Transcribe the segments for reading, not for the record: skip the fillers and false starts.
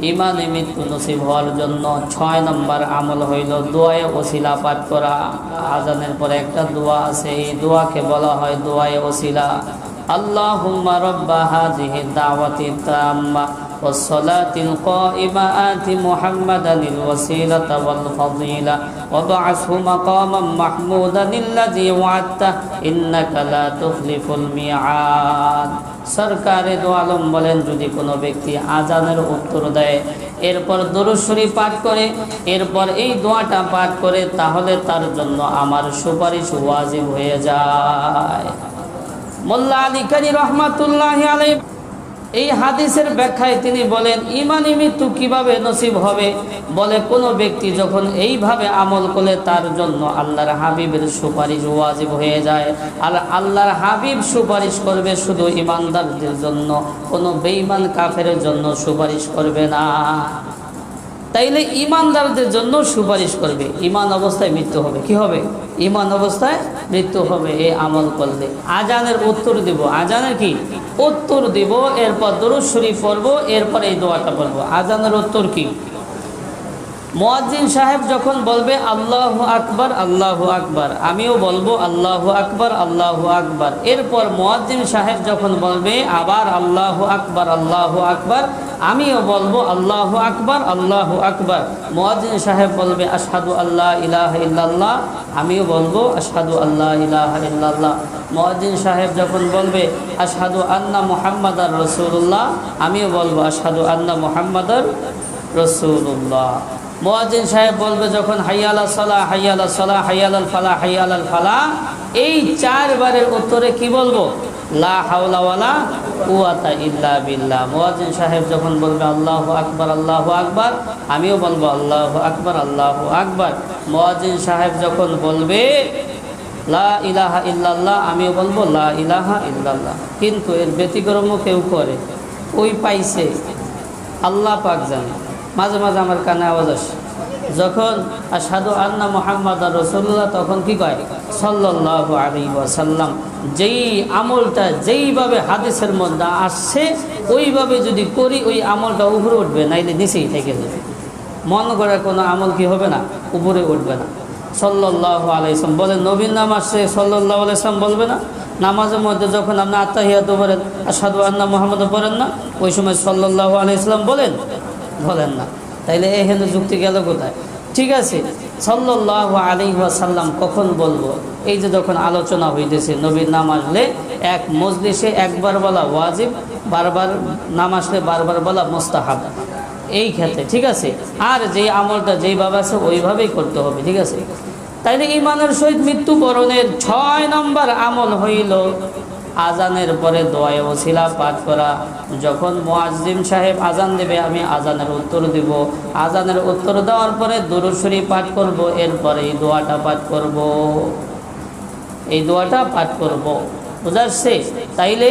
ইমানে মৃত্যু নসিব হওয়ার জন্য 6 নম্বর আমল হইল দোয়ায়ে ওসিলা পাঠ করা। আজানের পরে একটা দোয়া আছে, এই দোয়াকে বলা হয় দোয়ায়ে ওসিলা। আল্লাহুম্মা রাব্বা হাযিহি দাওয়াতি তাম্মা والصلاة القائمة آت محمدا الوسيلة والفضيلة وابعثه مقاما محمودا الذي وعدته إنك لا تخلف الميعاد। সরকারে দো আলম বলেন, যদি কোনো ব্যক্তি আজানের উত্তর দেয়, এরপর দরুদ শরীফ পাঠ করে, এরপর এই দোয়াটা পাঠ করে, তাহলে তার জন্য আমার সুপারিশ ওয়াজিব হয়ে যায়। মোল্লা আলী কারি রহমাতুল্লাহি আলাইহি এই হাদিসের ব্যাখ্যায় তিনি বলেন, ইমানি মৃত্যু কিভাবে নসিব হবে? বলে, কোনো ব্যক্তি যখন এইভাবে আমল করে, তার জন্য আল্লাহর হাবিবের সুপারিশ ওয়াজিব হয়ে যায়। আর আল্লাহর হাবিব সুপারিশ করবে শুধু ইমানদারদের জন্য, কোনো বেঈমান কাফেরের জন্য সুপারিশ করবে না। তাইলে ইমানদারদের জন্য সুপারিশ করবে। ইমান অবস্থায় মৃত্যু হবে, কি হবে? ইমান অবস্থায় মৃত্যু হবে এই আমল করলে। আজানের উত্তর দিব, আজানের কি উত্তর দিব, এরপর দরুদ শরীফ পড়ব, এরপর এই দোয়াটা পড়ব। আজানের উত্তর কি? মুয়াজ্জিন সাহেব যখন বলবে আল্লাহু আকবার আল্লাহু আকবার, আমিও বলবো আল্লাহু আকবার আল্লাহু আকবার। এরপর মুয়াজ্জিন সাহেব যখন বলবে আবার আল্লাহু আকবার আল্লাহু আকবার, আমিও বলবো আল্লাহু আকবার আল্লাহু আকবার। মুয়াজ্জিন সাহেব বলবে আশহাদু আল্লা ইলাহা ইল্লাল্লাহ, আমিও বলবো আশহাদু আল্লা ইলাহা ইল্লাল্লাহ। মুয়াজ্জিন সাহেব যখন বলবে আশহাদু আন্না মুহাম্মাদার রাসূলুল্লাহ, আমিও বলবো আশহাদু আন্না মুহাম্মাদার রাসূলুল্লাহ। মুয়াজ্জিন সাহেব বলবে যখন হাইয়া আলাস সালাহ হাইয়া আলাস সালাহ হাইয়া আলাল ফালাহ হাইয়া আলাল ফালাহ, এই 4 বারের উত্তরে কি বলবো? লা হাওলা ওয়ালা কুওয়াতা ইল্লা বিল্লাহ। মুয়াজ্জিন সাহেব যখন বলবে আল্লাহু আকবার আল্লাহু আকবার, আমিও বলবো আল্লাহু আকবার আল্লাহু আকবার। মুয়াজ্জিন সাহেব যখন বলবে লা ইলাহা ইল্লাল্লাহ, আমিও বলবো লা ইলাহা ইল্লাল্লাহ। কিন্তু এর ব্যতিক্রমও কেউ করে, ওই পাইছে আল্লাহ পাক জানে। মাঝে মাঝে আমার কানে আওয়াজ আসে, যখন আশহাদু আন্না মুহাম্মাদার রাসূলুল্লাহ, তখন কি কয়? সাল্লাল্লাহু আলাইহি ওয়াসাল্লাম। যেই আমলটা যেইভাবে হাদিসের মধ্যে আসছে ওইভাবে যদি করি, ওই আমলটা উপরে উঠবে, নাইলে নিচেই থেকে যাবে। মন করার কোনো আমল কি হবে না, উপরে উঠবে না। সাল্লাল্লাহু আলাইহি ওয়াসাল্লাম বলেন, নবীর নাম আসছে সাল্লাল্লাহু আলাইহি ওয়াসাল্লাম বলবে না? নামাজের মধ্যে যখন আপনি আত্তাহিয়াতু পড়েন, আশহাদু আন্না মুহাম্মাদান পড়েন না, ওই সময় সাল্লাল্লাহু আলাইহি ওয়াসাল্লাম বলেন? বলেন না। তাইলে এখানে যুক্তি গেল কোথায়? ঠিক আছে, সাল্লাল্লাহু আলাইহি ওয়াসাল্লাম কখন বলবো? এই যে যখন আলোচনা হইতেছে, নবীর নাম আসলে এক মজলিসে একবার বলা ওয়াজিব, বারবার নাম আসলে বারবার বলা মুস্তাহাব, এই ক্ষেত্রে। ঠিক আছে, আর যেই আমলটা যেইভাবে আছে ওইভাবেই করতে হবে। ঠিক আছে, তাইলে ইমানের সহিত মৃত্যুবরণের 6 নম্বর আমল হইল আজানের পরে দোয়ায়ে ওসিলা পাঠ করা। যখন মুয়াজ্জিন সাহেব আজান দেবে, আমি আজানের উত্তর দিব। আজানের উত্তর দেওয়ার পরে দরুদ শরীফ পাঠ করব, এরপরে এই দোয়াটা পাঠ করব, এই দোয়াটা পাঠ করব। বুঝাচ্ছে? তাইলে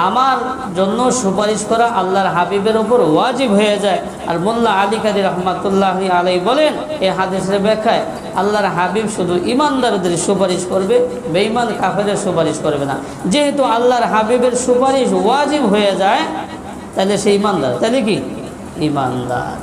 আমার জন্য সুপারিশ করা আল্লাহর হাবিবের উপর ওয়াজিব হয়ে যায়। আর মোল্লা আলী কারি রহমাতুল্লাহি আলাইহি বলেন এই হাদিসের ব্যাখ্যায়, আল্লাহর হাবিব শুধু ইমানদারদের সুপারিশ করবে, বেঈমান কাফেরের সুপারিশ করবে না। যেহেতু আল্লাহর হাবিবের সুপারিশ ওয়াজিব হয়ে যায়, তাহলে সে ইমানদার। তাহলে কি ইমানদার।